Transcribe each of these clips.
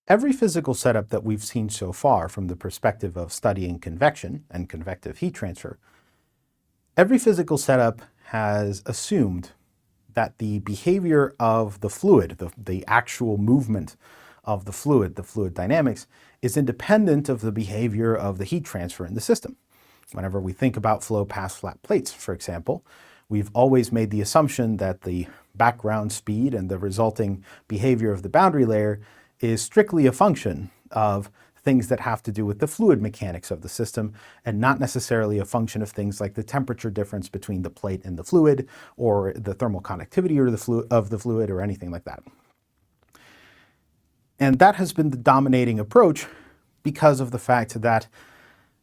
Every physical setup that we've seen so far from the perspective of studying convection and convective heat transfer, every physical setup has assumed that the behavior of the fluid, the actual movement of the fluid dynamics, is independent of the behavior of the heat transfer in the system. Whenever we think about flow past flat plates, for example, we've always made the assumption that the background speed and the resulting behavior of the boundary layer is strictly a function of things that have to do with the fluid mechanics of the system and not necessarily a function of things like the temperature difference between the plate and the fluid or the thermal conductivity of the fluid or anything like that. And that has been the dominating approach because of the fact that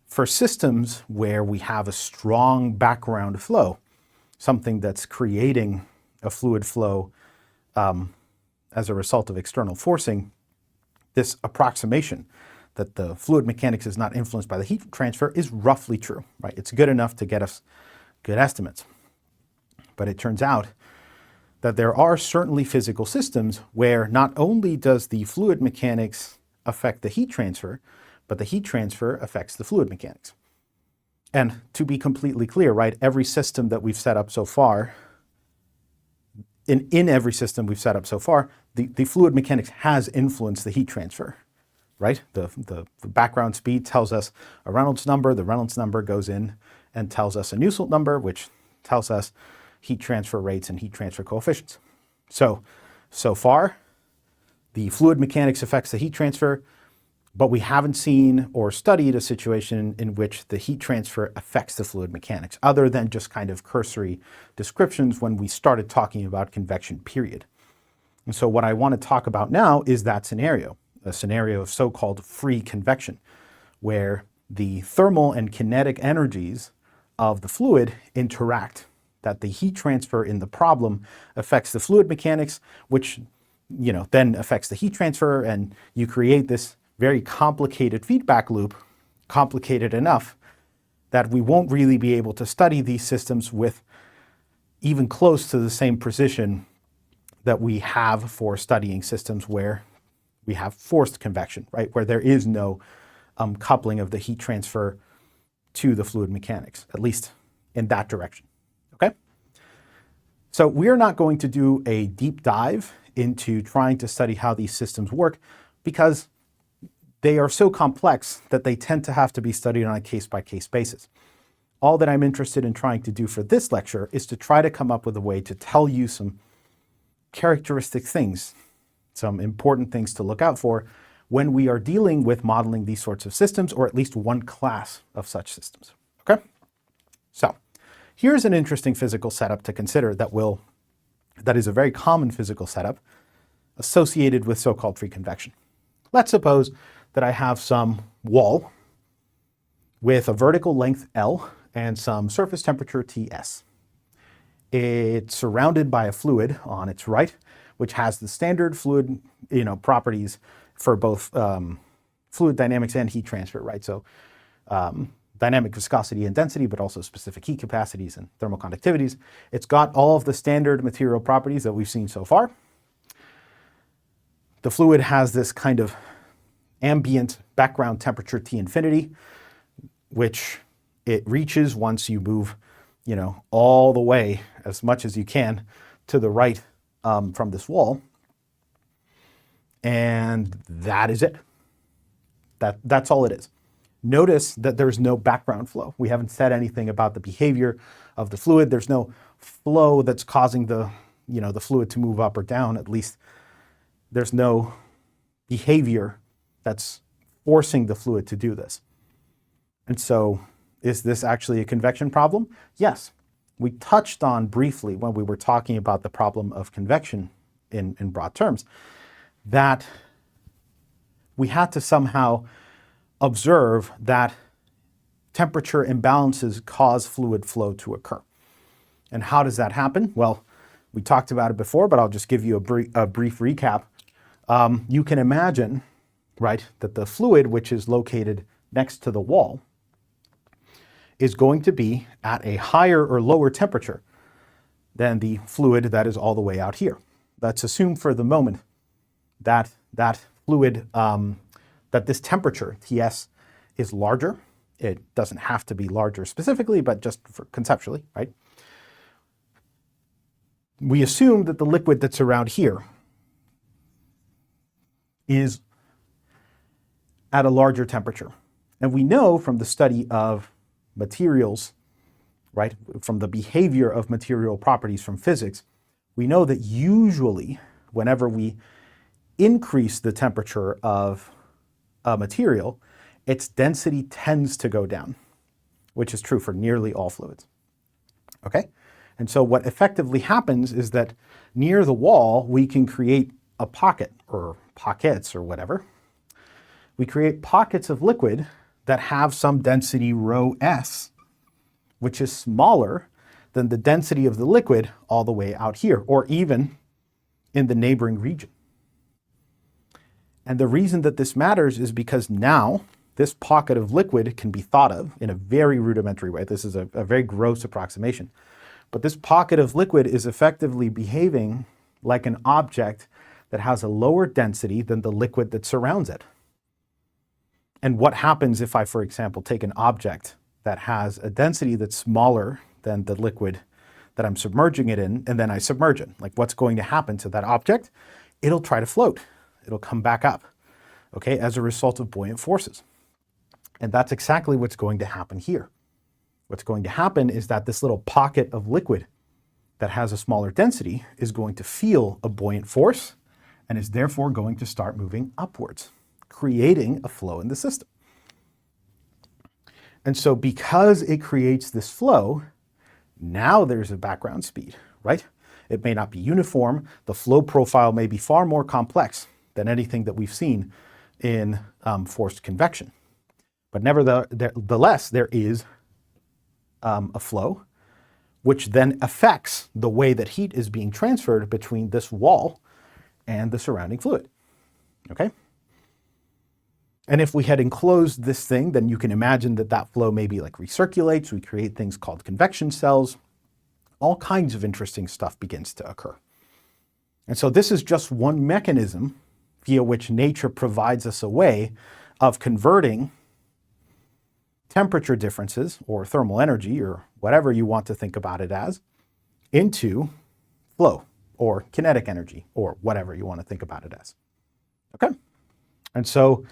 for systems where we have a strong background flow, something that's creating a fluid flow as a result of external forcing, this approximation that the fluid mechanics is not influenced by the heat transfer is roughly true, right? It's good enough to get us good estimates. But it turns out that there are certainly physical systems where not only does the fluid mechanics affect the heat transfer, but the heat transfer affects the fluid mechanics. And to be completely clear, right, every system that we've set up so far, in every system we've set up so far, the fluid mechanics has influenced the heat transfer, right? The background speed tells us a Reynolds number. The Reynolds number goes in and tells us a Nusselt number, which tells us heat transfer rates and heat transfer coefficients. So far, the fluid mechanics affects the heat transfer, but we haven't seen or studied a situation in which the heat transfer affects the fluid mechanics, other than just kind of cursory descriptions when we started talking about convection, period. And so what I want to talk about now is that scenario, a scenario of so-called free convection, where the thermal and kinetic energies of the fluid interact, that the heat transfer in the problem affects the fluid mechanics, which then affects the heat transfer, and you create this very complicated feedback loop, complicated enough that we won't really be able to study these systems with even close to the same precision that we have for studying systems where we have forced convection, right? Where there is no coupling of the heat transfer to the fluid mechanics, at least in that direction, okay? So we're not going to do a deep dive into trying to study how these systems work because they are so complex that they tend to have to be studied on a case-by-case basis. All that I'm interested in trying to do for this lecture is to try to come up with a way to tell you some characteristic things, some important things to look out for when we are dealing with modeling these sorts of systems, or at least one class of such systems, okay? So here's an interesting physical setup to consider that is a very common physical setup associated with so-called free convection. Let's suppose that I have some wall with a vertical length L and some surface temperature Ts. It's surrounded by a fluid on its right, which has the standard fluid properties for both fluid dynamics and heat transfer, right? So dynamic viscosity and density, but also specific heat capacities and thermal conductivities. It's got all of the standard material properties that we've seen so far. The fluid has this kind of ambient background temperature T infinity, which it reaches once you move, all the way as much as you can to the right from this wall. And that is it. That's all it is. Notice that there's no background flow. We haven't said anything about the behavior of the fluid. There's no flow that's causing the fluid to move up or down. At least there's no behavior that's forcing the fluid to do this. And so is this actually a convection problem? Yes. We touched on briefly when we were talking about the problem of convection in broad terms, that we had to somehow observe that temperature imbalances cause fluid flow to occur. And how does that happen? Well, we talked about it before, but I'll just give you a brief recap. You can imagine, right, that the fluid, which is located next to the wall, is going to be at a higher or lower temperature than the fluid that is all the way out here. Let's assume for the moment that that fluid, that this temperature, Ts, is larger. It doesn't have to be larger specifically, but just for conceptually, right? We assume that the liquid that's around here is at a larger temperature. And we know from the study of materials, right, from the behavior of material properties from physics, we know that usually whenever we increase the temperature of a material, its density tends to go down, which is true for nearly all fluids. Okay? And so what effectively happens is that near the wall, we can create a pocket or pockets or whatever. We create pockets of liquid that have some density rho s, which is smaller than the density of the liquid all the way out here, or even in the neighboring region. And the reason that this matters is because now this pocket of liquid can be thought of in a very rudimentary way. This is a very gross approximation. But this pocket of liquid is effectively behaving like an object that has a lower density than the liquid that surrounds it. And what happens if I, for example, take an object that has a density that's smaller than the liquid that I'm submerging it in, and then I submerge it? Like, what's going to happen to that object? It'll try to float. It'll come back up, okay, as a result of buoyant forces. And that's exactly what's going to happen here. What's going to happen is that this little pocket of liquid that has a smaller density is going to feel a buoyant force and is therefore going to start moving upwards, creating a flow in the system. And so because it creates this flow, now there's a background speed, right? It may not be uniform. The flow profile may be far more complex than anything that we've seen in forced convection. But nevertheless, there is a flow, which then affects the way that heat is being transferred between this wall and the surrounding fluid, okay? And if we had enclosed this thing, then you can imagine that that flow maybe like recirculates. We create things called convection cells. All kinds of interesting stuff begins to occur. And so this is just one mechanism via which nature provides us a way of converting temperature differences or thermal energy or whatever you want to think about it as into flow or kinetic energy or whatever you want to think about it as. Okay? And so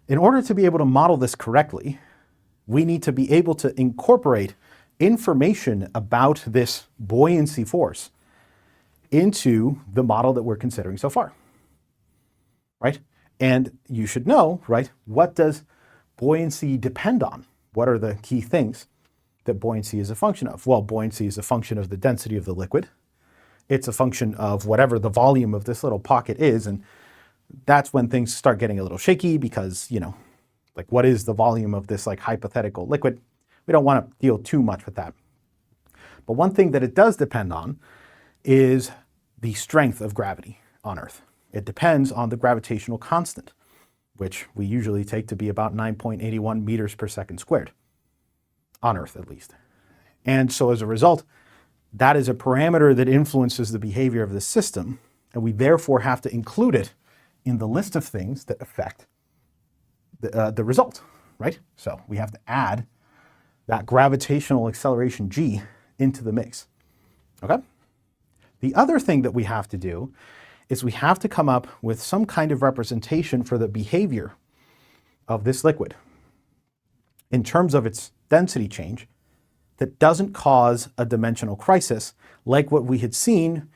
in order to be able to model this correctly, we need to be able to incorporate information about this buoyancy force into the model that we're considering so far, right? And you should know, right, what does buoyancy depend on? What are the key things that buoyancy is a function of? Well, buoyancy is a function of the density of the liquid. It's a function of whatever the volume of this little pocket is, and that's when things start getting a little shaky because, you know, like what is the volume of this like hypothetical liquid? We don't want to deal too much with that. But one thing that it does depend on is the strength of gravity on Earth. It depends on the gravitational constant, which we usually take to be about 9.81 meters per second squared, on Earth at least. And so as a result, that is a parameter that influences the behavior of the system, and we therefore have to include it in the list of things that affect the result, right? So we have to add that gravitational acceleration g into the mix, okay? The other thing that we have to do is we have to come up with some kind of representation for the behavior of this liquid in terms of its density change that doesn't cause a dimensional crisis like what we had seen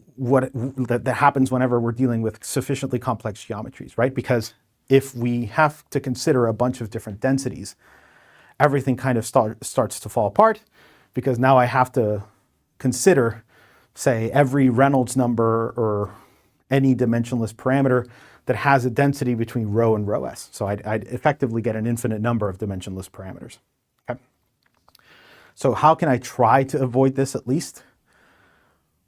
that happens whenever we're dealing with sufficiently complex geometries, right? Because if we have to consider a bunch of different densities, everything kind of starts to fall apart because now I have to consider, say, every Reynolds number or any dimensionless parameter that has a density between rho and rho s. So I'd effectively get an infinite number of dimensionless parameters. Okay? So how can I try to avoid this at least?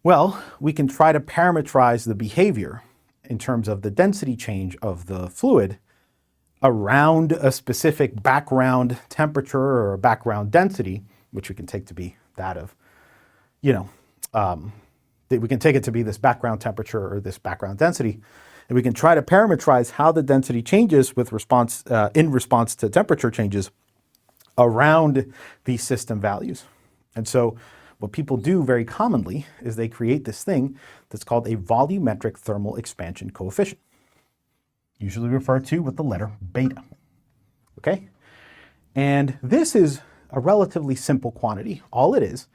Well, we can try to parameterize the behavior in terms of the density change of the fluid around a specific background temperature or a background density, which we can take to be that of, we can take it to be this background temperature or this background density. And we can try to parameterize how the density changes with response in response to temperature changes around these system values. And so what people do very commonly is they create this thing that's called a volumetric thermal expansion coefficient, usually referred to with the letter beta. Okay? And this is a relatively simple quantity. All it is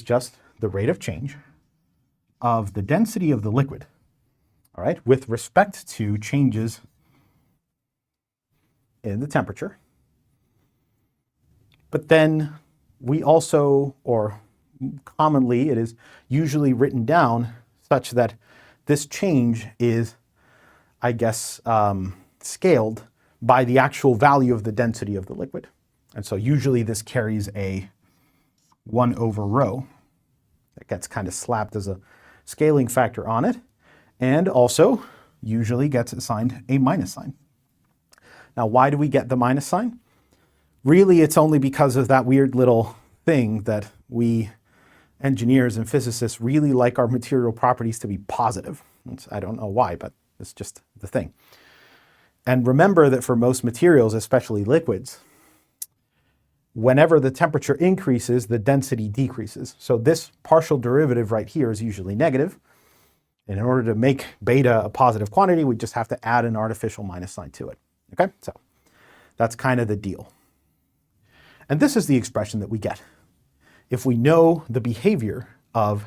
just the rate of change of the density of the liquid, all right, with respect to changes in the temperature. But then we also, or commonly, it is usually written down such that this change is, I guess, scaled by the actual value of the density of the liquid. And so usually this carries a 1 over rho that gets kind of slapped as a scaling factor on it, and also usually gets assigned a minus sign. Now, why do we get the minus sign? Really, it's only because of that weird little thing that we engineers and physicists really like our material properties to be positive. I don't know why, but it's just the thing. And remember that for most materials, especially liquids, whenever the temperature increases, the density decreases. So this partial derivative right here is usually negative. And in order to make beta a positive quantity, we just have to add an artificial minus sign to it. Okay, so that's kind of the deal. And this is the expression that we get. If we know the behavior of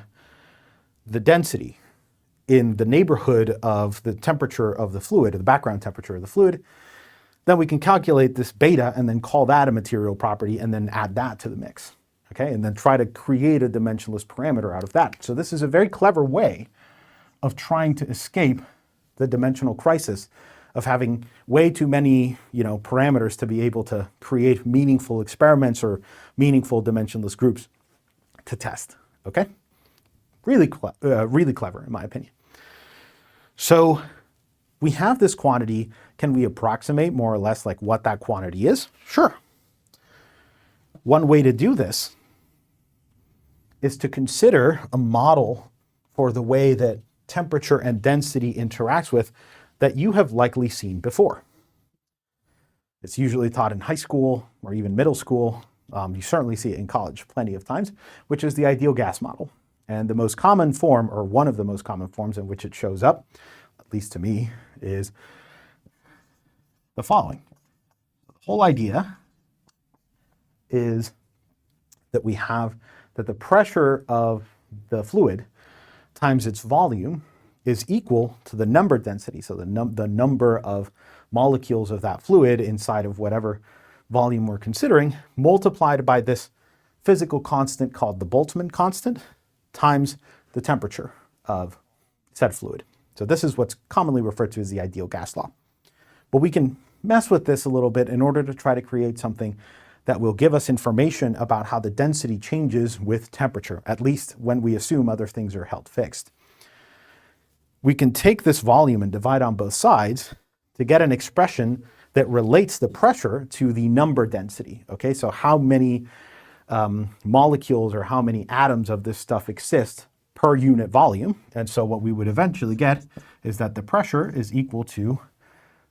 the density in the neighborhood of the temperature of the fluid, or the background temperature of the fluid, then we can calculate this beta and then call that a material property and then add that to the mix, okay? And then try to create a dimensionless parameter out of that. So this is a very clever way of trying to escape the dimensional crisis of having way too many, parameters to be able to create meaningful experiments or meaningful dimensionless groups to test, okay? Really clever, in my opinion. So we have this quantity. Can we approximate more or less like what that quantity is? Sure. One way to do this is to consider a model for the way that temperature and density interacts with that you have likely seen before. It's usually taught in high school or even middle school. You certainly see it in college plenty of times, which is the ideal gas model. And the most common form, or one of the most common forms in which it shows up, at least to me, is the following. The whole idea is that we have that the pressure of the fluid times its volume is equal to the number density, so the number of molecules of that fluid inside of whatever volume we're considering, multiplied by this physical constant called the Boltzmann constant, times the temperature of said fluid. So this is what's commonly referred to as the ideal gas law. But we can mess with this a little bit in order to try to create something that will give us information about how the density changes with temperature, at least when we assume other things are held fixed. We can take this volume and divide on both sides to get an expression that relates the pressure to the number density. Okay, so how many molecules or how many atoms of this stuff exist per unit volume. And so what we would eventually get is that the pressure is equal to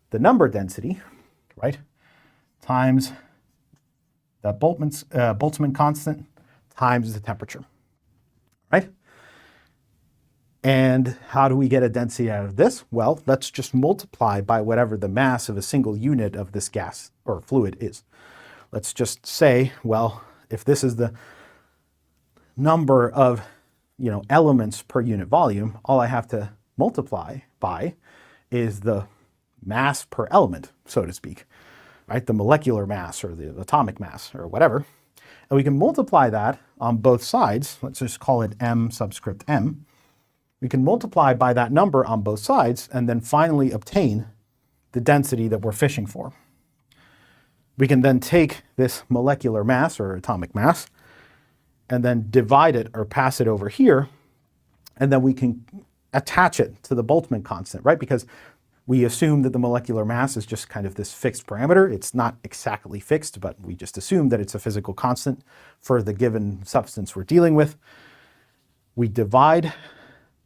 the number density, right, times that Boltzmann constant times the temperature, right? And how do we get a density out of this? Well, let's just multiply by whatever the mass of a single unit of this gas or fluid is. Let's just say, well, if this is the number of elements per unit volume, all I have to multiply by is the mass per element, so to speak, right? The molecular mass or the atomic mass or whatever. And we can multiply that on both sides. Let's just call it m subscript m. We can multiply by that number on both sides and then finally obtain the density that we're fishing for. We can then take this molecular mass or atomic mass and then divide it or pass it over here, and then we can attach it to the Boltzmann constant, right? Because we assume that the molecular mass is just kind of this fixed parameter. It's not exactly fixed, but we just assume that it's a physical constant for the given substance we're dealing with. We divide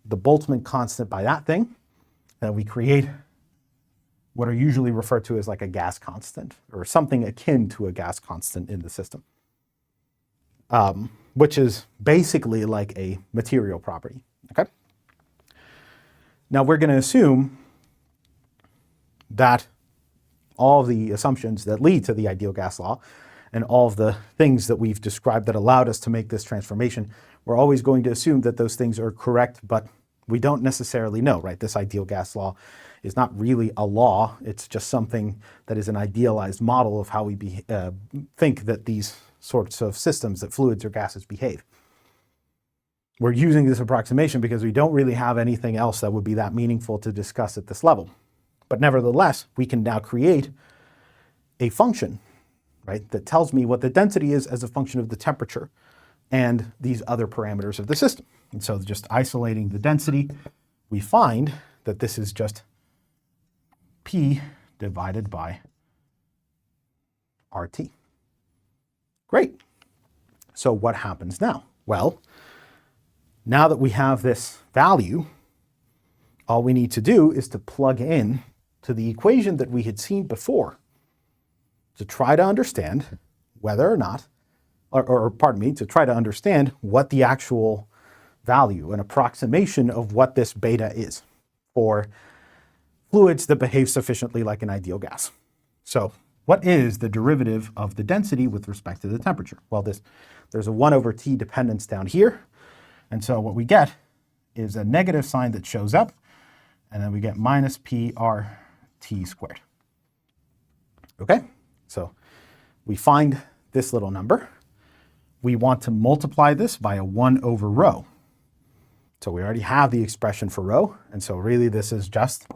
the Boltzmann constant by that thing, that we create what are usually referred to as like a gas constant, or something akin to a gas constant in the system, which is basically like a material property, okay? Now we're going to assume that all of the assumptions that lead to the ideal gas law and all of the things that we've described that allowed us to make this transformation, we're always going to assume that those things are correct, but we don't necessarily know, right? This ideal gas law is not really a law. It's just something that is an idealized model of how we think that these sorts of systems, that fluids or gases, behave. We're using this approximation because we don't really have anything else that would be that meaningful to discuss at this level. But nevertheless, we can now create a function, right, that tells me what the density is as a function of the temperature and these other parameters of the system. And so just isolating the density, we find that this is just P divided by RT. Great. So what happens now? Well, now that we have this value, all we need to do is to plug in to the equation that we had seen before to try to understand whether or not, to try to understand what the actual value, an approximation of what this beta is for fluids that behave sufficiently like an ideal gas. So what is the derivative of the density with respect to the temperature? Well, there's a 1 over T dependence down here. And so what we get is a negative sign that shows up, and then we get minus PRT squared. Okay, so we find this little number. We want to multiply this by a 1 over rho. So we already have the expression for rho, and so really this is just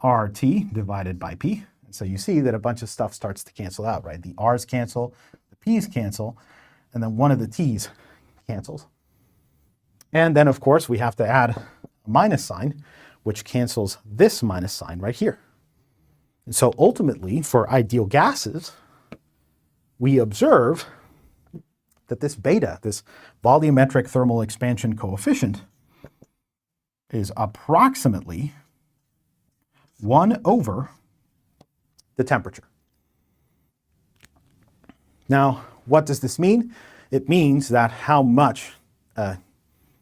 RT divided by P. And so you see that a bunch of stuff starts to cancel out, right? The R's cancel, the P's cancel, and then one of the T's cancels. And then, of course, we have to add a minus sign, which cancels this minus sign right here. And so ultimately, for ideal gases, we observe that this beta, this volumetric thermal expansion coefficient, is approximately 1 over the temperature. Now, what does this mean? It means that how much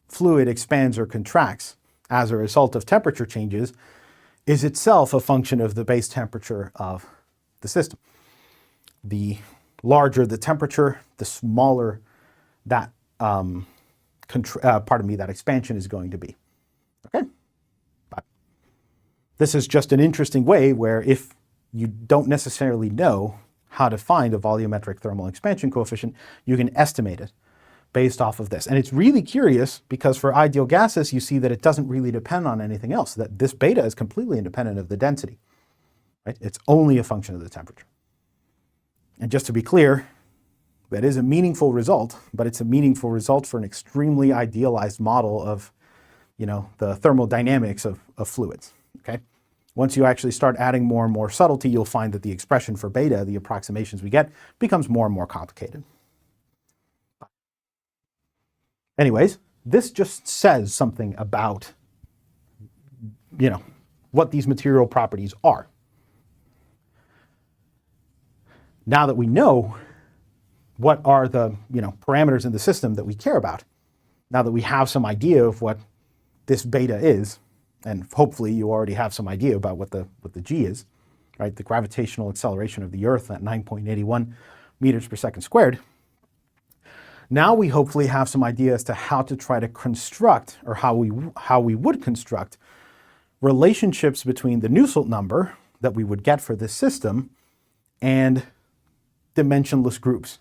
fluid expands or contracts as a result of temperature changes is itself a function of the base temperature of the system. The larger the temperature, the smaller that that expansion is going to be. Okay? But this is just an interesting way where if you don't necessarily know how to find a volumetric thermal expansion coefficient, you can estimate it based off of this. And it's really curious because for ideal gases, you see that it doesn't really depend on anything else, that this beta is completely independent of the density, right? It's only a function of the temperature. And just to be clear, that is a meaningful result, but it's a meaningful result for an extremely idealized model of, the thermodynamics of fluids, okay? Once you actually start adding more and more subtlety, you'll find that the expression for beta, the approximations we get, becomes more and more complicated. Anyways, this just says something about, what these material properties are. Now that we know what are the, parameters in the system that we care about, now that we have some idea of what this beta is, and hopefully you already have some idea about what the G is, right? The gravitational acceleration of the Earth at 9.81 meters per second squared. Now we hopefully have some idea as to how to try to construct, or how we would construct relationships between the Nusselt number that we would get for this system and dimensionless groups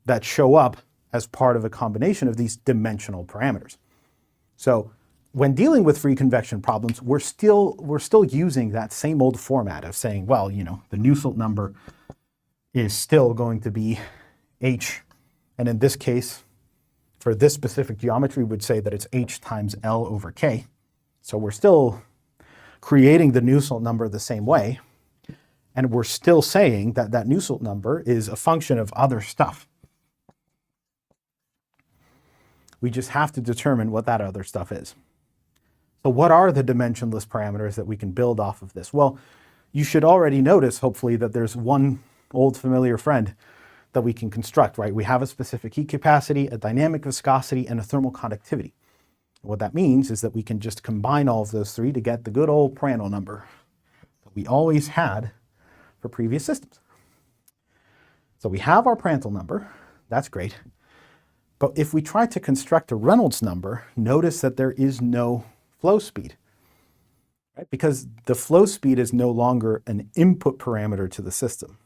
that show up as part of a combination of these dimensional parameters. So when dealing with free convection problems, we're still using that same old format of saying, well, the Nusselt number is still going to be H. And in this case, for this specific geometry, we would say that it's H times L over K. So we're still creating the Nusselt number the same way. And we're still saying that that Nusselt number is a function of other stuff. We just have to determine what that other stuff is. So what are the dimensionless parameters that we can build off of this? Well, you should already notice, hopefully, that there's one old familiar friend that we can construct, right? We have a specific heat capacity, a dynamic viscosity, and a thermal conductivity. What that means is that we can just combine all of those three to get the good old Prandtl number that we always had for previous systems. So we have our Prandtl number. That's great. But if we try to construct a Reynolds number, notice that there is no flow speed, right? Because the flow speed is no longer an input parameter to the system.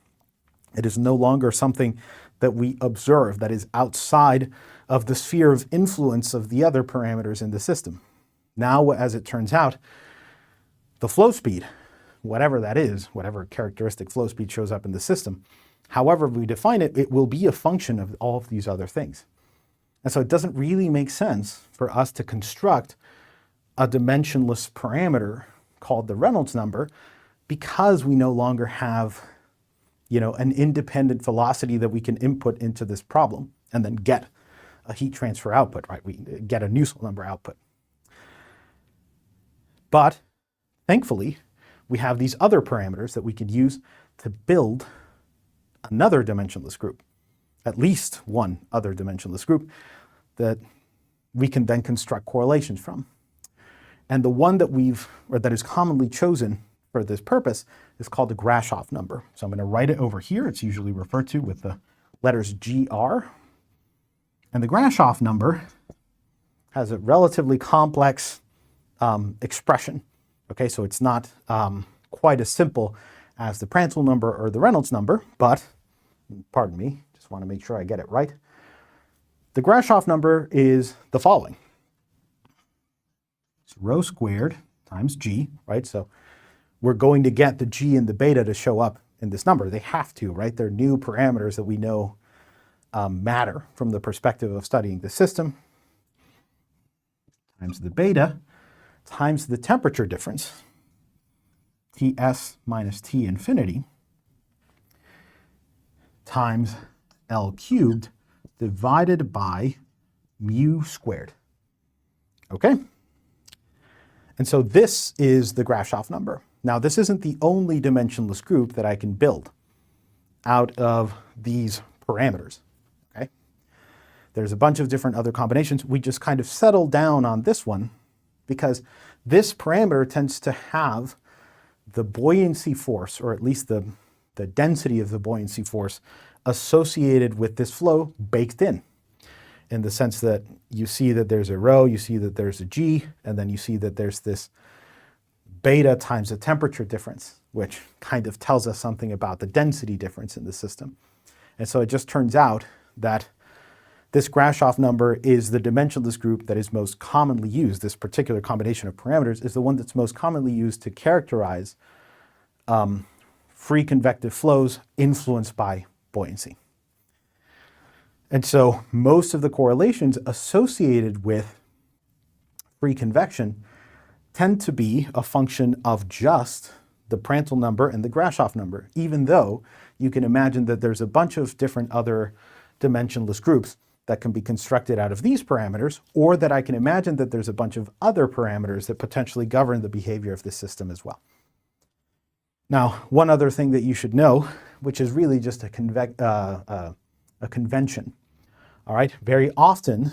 It is no longer something that we observe that is outside of the sphere of influence of the other parameters in the system. Now, as it turns out, the flow speed, whatever that is, whatever characteristic flow speed shows up in the system, however we define it, it will be a function of all of these other things. And so it doesn't really make sense for us to construct a dimensionless parameter called the Reynolds number because we no longer have, an independent velocity that we can input into this problem and then get a heat transfer output, right? We get a Nusselt number output. But thankfully, we have these other parameters that we could use to build another dimensionless group, at least one other dimensionless group that we can then construct correlations from. And the one that is commonly chosen for this purpose is called the Grashof number. So I'm going to write it over here. It's usually referred to with the letters GR. And the Grashof number has a relatively complex expression. Okay, so it's not quite as simple as the Prandtl number or the Reynolds number, but, pardon me, just want to make sure I get it right. The Grashof number is the following. It's rho squared times g, right? So we're going to get the g and the beta to show up in this number. They have to, right? They're new parameters that we know matter from the perspective of studying the system, times the beta, times the temperature difference, Ts minus T infinity, times L cubed divided by mu squared. Okay? And so this is the Grashof number. Now, this isn't the only dimensionless group that I can build out of these parameters. Okay? There's a bunch of different other combinations. We just kind of settle down on this one because this parameter tends to have the buoyancy force, or at least the density of the buoyancy force associated with this flow baked in the sense that you see that there's a rho, you see that there's a g, and then you see that there's this beta times the temperature difference, which kind of tells us something about the density difference in the system. And so it just turns out that this Grashof number is the dimensionless group that is most commonly used. This particular combination of parameters is the one that's most commonly used to characterize free convective flows influenced by buoyancy. And so most of the correlations associated with free convection tend to be a function of just the Prandtl number and the Grashof number, even though you can imagine that there's a bunch of different other dimensionless groups that can be constructed out of these parameters, or that I can imagine that there's a bunch of other parameters that potentially govern the behavior of this system as well. Now, one other thing that you should know, which is really just a convention, all right? Very often,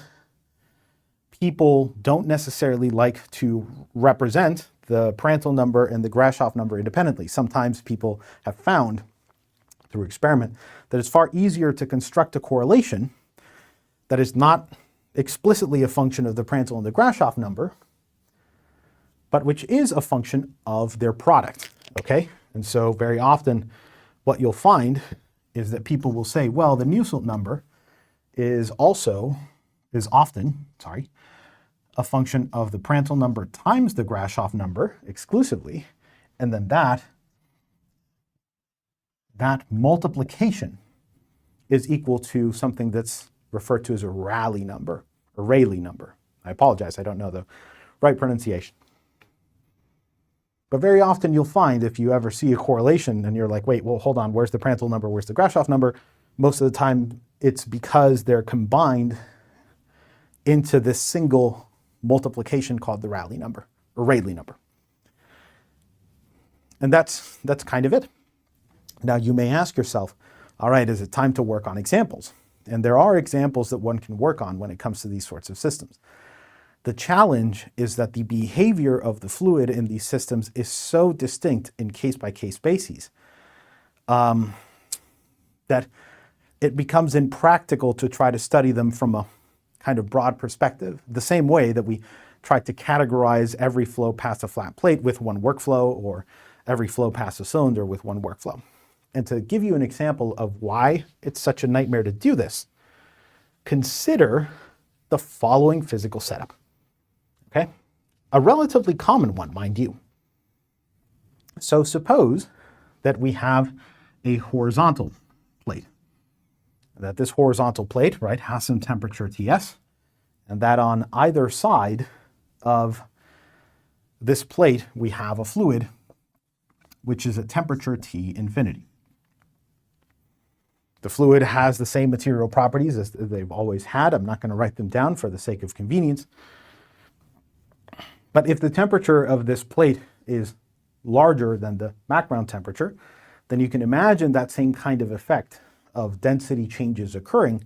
people don't necessarily like to represent the Prandtl number and the Grashof number independently. Sometimes people have found, through experiment, that it's far easier to construct a correlation that is not explicitly a function of the Prandtl and the Grashof number, but which is a function of their product, okay? And so very often what you'll find is that people will say, well, the Nusselt number is often a function of the Prandtl number times the Grashof number exclusively, and then that multiplication is equal to something that's referred to as a Rayleigh number, or Rayleigh number. I apologize, I don't know the right pronunciation. But very often you'll find if you ever see a correlation and you're like, wait, well, hold on, where's the Prandtl number, where's the Grashof number? Most of the time it's because they're combined into this single multiplication called the Rayleigh number. or Rayleigh number. And that's kind of it. Now you may ask yourself, all right, is it time to work on examples? And there are examples that one can work on when it comes to these sorts of systems. The challenge is that the behavior of the fluid in these systems is so distinct in case-by-case bases that it becomes impractical to try to study them from a kind of broad perspective, the same way that we try to categorize every flow past a flat plate with one workflow or every flow past a cylinder with one workflow. And to give you an example of why it's such a nightmare to do this, consider the following physical setup. Okay? A relatively common one, mind you. So suppose that we have a horizontal plate. That this horizontal plate, right, has some temperature Ts, and that on either side of this plate we have a fluid which is at temperature T infinity. The fluid has the same material properties as they've always had. I'm not going to write them down for the sake of convenience. But if the temperature of this plate is larger than the background temperature, then you can imagine that same kind of effect of density changes occurring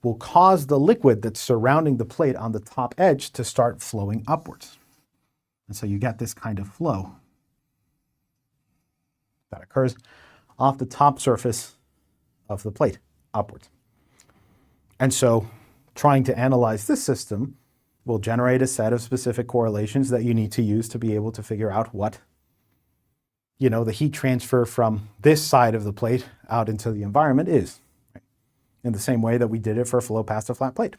will cause the liquid that's surrounding the plate on the top edge to start flowing upwards. And so you get this kind of flow that occurs off the top surface of the plate upwards. And so trying to analyze this system will generate a set of specific correlations that you need to use to be able to figure out what, the heat transfer from this side of the plate out into the environment is, right? In the same way that we did it for flow past a flat plate.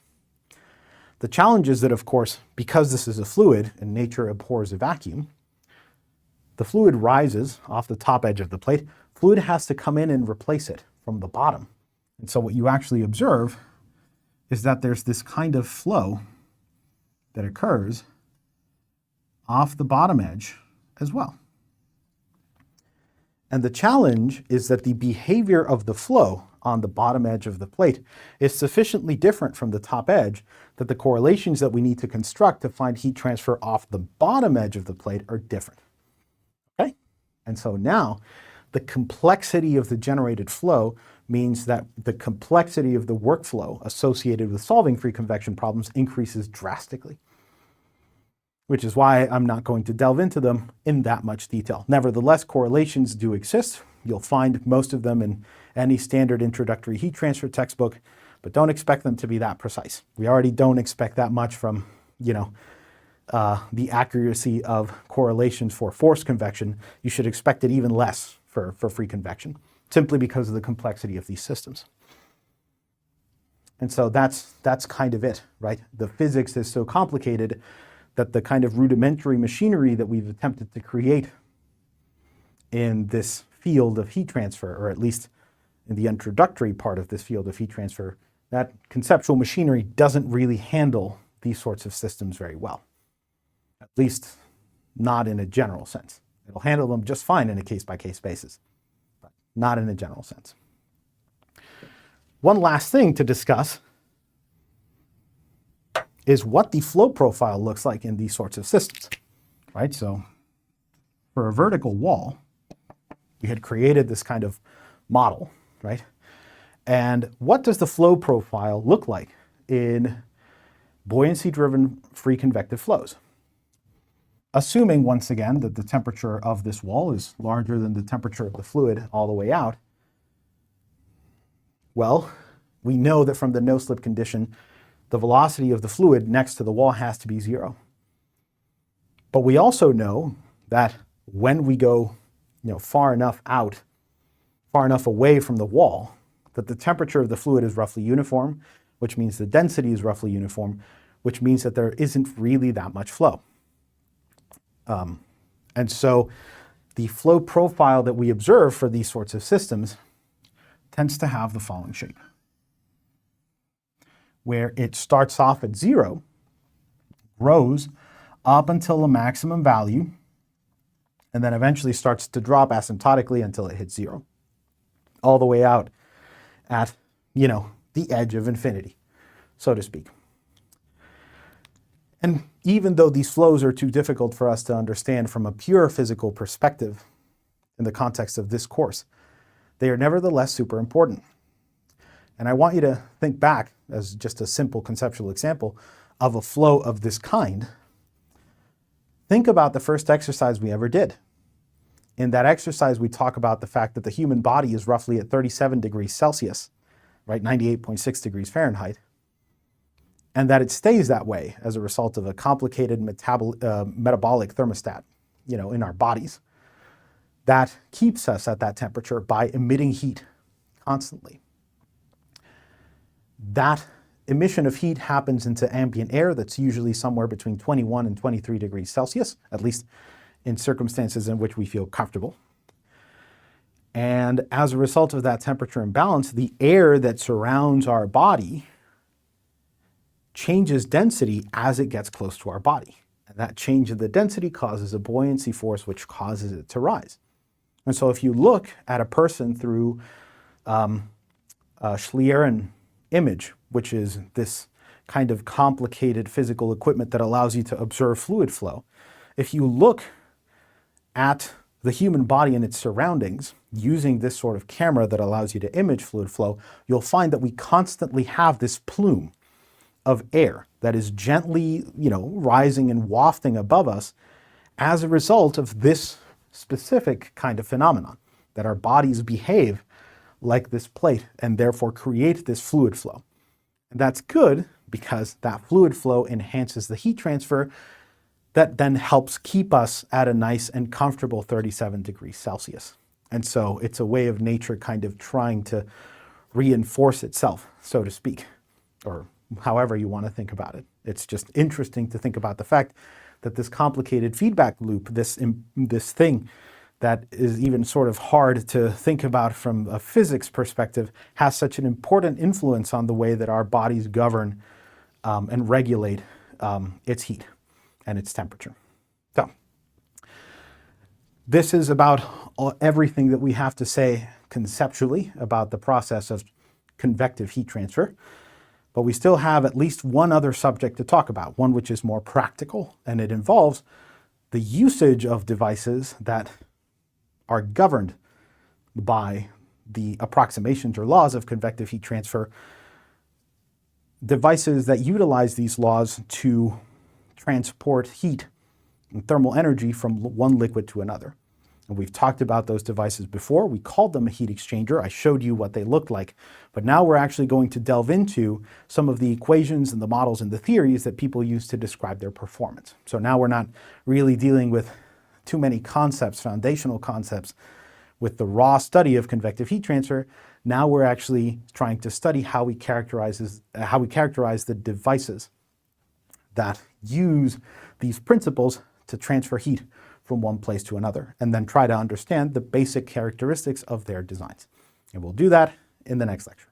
The challenge is that, of course, because this is a fluid and nature abhors a vacuum, the fluid rises off the top edge of the plate. Fluid has to come in and replace it from the bottom. And so what you actually observe is that there's this kind of flow that occurs off the bottom edge as well. And the challenge is that the behavior of the flow on the bottom edge of the plate is sufficiently different from the top edge that the correlations that we need to construct to find heat transfer off the bottom edge of the plate are different. Okay? And so now the complexity of the generated flow means that the complexity of the workflow associated with solving free convection problems increases drastically, which is why I'm not going to delve into them in that much detail. Nevertheless, correlations do exist. You'll find most of them in any standard introductory heat transfer textbook, but don't expect them to be that precise. We already don't expect that much from, the accuracy of correlations for forced convection. You should expect it even less for free convection, simply because of the complexity of these systems. And so that's kind of it, right? The physics is so complicated that the kind of rudimentary machinery that we've attempted to create in this field of heat transfer, or at least in the introductory part of this field of heat transfer, that conceptual machinery doesn't really handle these sorts of systems very well, at least not in a general sense. It'll handle them just fine in a case-by-case basis, but not in a general sense. One last thing to discuss is what the flow profile looks like in these sorts of systems, right? So for a vertical wall, we had created this kind of model, right? And what does the flow profile look like in buoyancy-driven free convective flows? Assuming, once again, that the temperature of this wall is larger than the temperature of the fluid all the way out, well, we know that from the no-slip condition, the velocity of the fluid next to the wall has to be 0. But we also know that when we go far enough out, far enough away from the wall, that the temperature of the fluid is roughly uniform, which means the density is roughly uniform, which means that there isn't really that much flow. And so the flow profile that we observe for these sorts of systems tends to have the following shape, where it starts off at 0, grows up until a maximum value, and then eventually starts to drop asymptotically until it hits 0, all the way out at, the edge of infinity, so to speak. And even though these flows are too difficult for us to understand from a pure physical perspective in the context of this course, they are nevertheless super important. And I want you to think back, as just a simple conceptual example, of a flow of this kind. Think about the first exercise we ever did. In that exercise, we talk about the fact that the human body is roughly at 37 degrees Celsius, right, 98.6 degrees Fahrenheit, and that it stays that way as a result of a complicated metabolic thermostat, in our bodies, that keeps us at that temperature by emitting heat constantly. That emission of heat happens into ambient air that's usually somewhere between 21 and 23 degrees Celsius, at least in circumstances in which we feel comfortable. And as a result of that temperature imbalance, the air that surrounds our body changes density as it gets close to our body. And that change in the density causes a buoyancy force which causes it to rise. And so if you look at a person through a Schlieren image, which is this kind of complicated physical equipment that allows you to observe fluid flow, if you look at the human body and its surroundings using this sort of camera that allows you to image fluid flow, you'll find that we constantly have this plume of air that is gently, rising and wafting above us as a result of this specific kind of phenomenon, that our bodies behave like this plate and therefore create this fluid flow. And that's good because that fluid flow enhances the heat transfer that then helps keep us at a nice and comfortable 37 degrees Celsius. And so it's a way of nature kind of trying to reinforce itself, so to speak, or however you want to think about it. It's just interesting to think about the fact that this complicated feedback loop, this thing that is even sort of hard to think about from a physics perspective, has such an important influence on the way that our bodies govern and regulate its heat and its temperature. So this is about everything that we have to say conceptually about the process of convective heat transfer. But we still have at least one other subject to talk about, one which is more practical, and it involves the usage of devices that are governed by the approximations or laws of convective heat transfer, devices that utilize these laws to transport heat and thermal energy from one liquid to another. And we've talked about those devices before. We called them a heat exchanger. I showed you what they looked like. But now we're actually going to delve into some of the equations and the models and the theories that people use to describe their performance. So now we're not really dealing with too many concepts, foundational concepts, with the raw study of convective heat transfer. Now we're actually trying to study how we characterize the devices that use these principles to transfer heat from one place to another, and then try to understand the basic characteristics of their designs. And we'll do that in the next lecture.